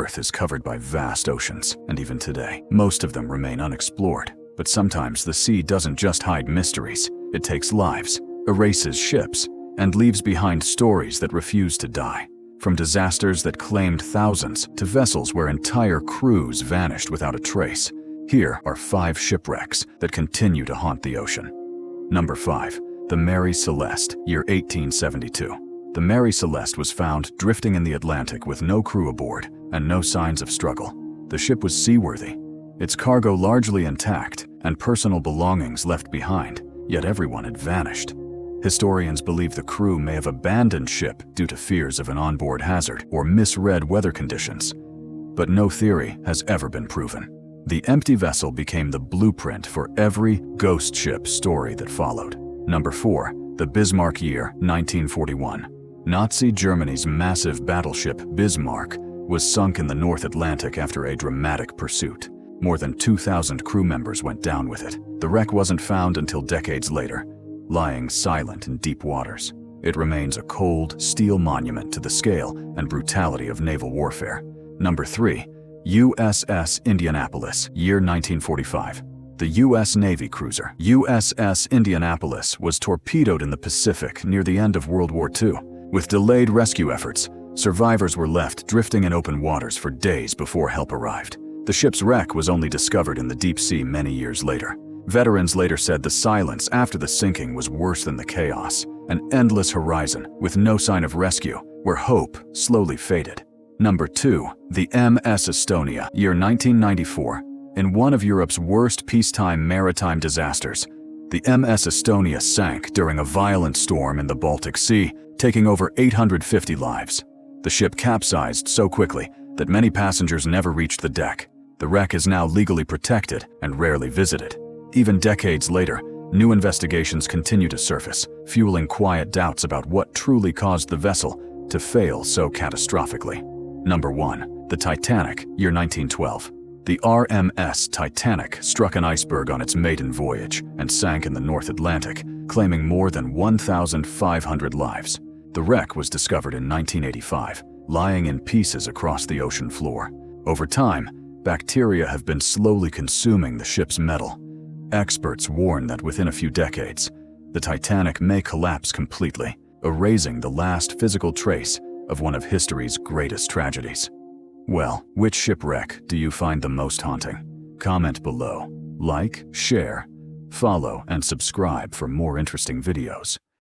Earth is covered by vast oceans, and even today, most of them remain unexplored. But sometimes the sea doesn't just hide mysteries. It takes lives, erases ships, and leaves behind stories that refuse to die. From disasters that claimed thousands to vessels where entire crews vanished without a trace, here are 5 shipwrecks that continue to haunt the ocean. Number 5. The Mary Celeste, year 1872. The Mary Celeste was found drifting in the Atlantic with no crew aboard and no signs of struggle. The ship was seaworthy, its cargo largely intact and personal belongings left behind, yet everyone had vanished. Historians believe the crew may have abandoned ship due to fears of an onboard hazard or misread weather conditions. But no theory has ever been proven. The empty vessel became the blueprint for every ghost ship story that followed. Number 4. The Bismarck, year 1941. Nazi Germany's massive battleship Bismarck was sunk in the North Atlantic after a dramatic pursuit. More than 2,000 crew members went down with it. The wreck wasn't found until decades later, lying silent in deep waters. It remains a cold, steel monument to the scale and brutality of naval warfare. Number 3. USS Indianapolis, year 1945. The U.S. Navy cruiser USS Indianapolis was torpedoed in the Pacific near the end of World War II. With delayed rescue efforts, survivors were left drifting in open waters for days before help arrived. The ship's wreck was only discovered in the deep sea many years later. Veterans later said the silence after the sinking was worse than the chaos, an endless horizon with no sign of rescue, where hope slowly faded. Number 2. The MS Estonia, year 1994. In one of Europe's worst peacetime maritime disasters, the MS Estonia sank during a violent storm in the Baltic Sea, taking over 850 lives. The ship capsized so quickly that many passengers never reached the deck. The wreck is now legally protected and rarely visited. Even decades later, new investigations continue to surface, fueling quiet doubts about what truly caused the vessel to fail so catastrophically. Number 1. The Titanic, year 1912. The RMS Titanic struck an iceberg on its maiden voyage and sank in the North Atlantic, claiming more than 1,500 lives. The wreck was discovered in 1985, lying in pieces across the ocean floor. Over time, bacteria have been slowly consuming the ship's metal. Experts warn that within a few decades, the Titanic may collapse completely, erasing the last physical trace of one of history's greatest tragedies. Well, which shipwreck do you find the most haunting? Comment below. Like, share, follow, and subscribe for more interesting videos.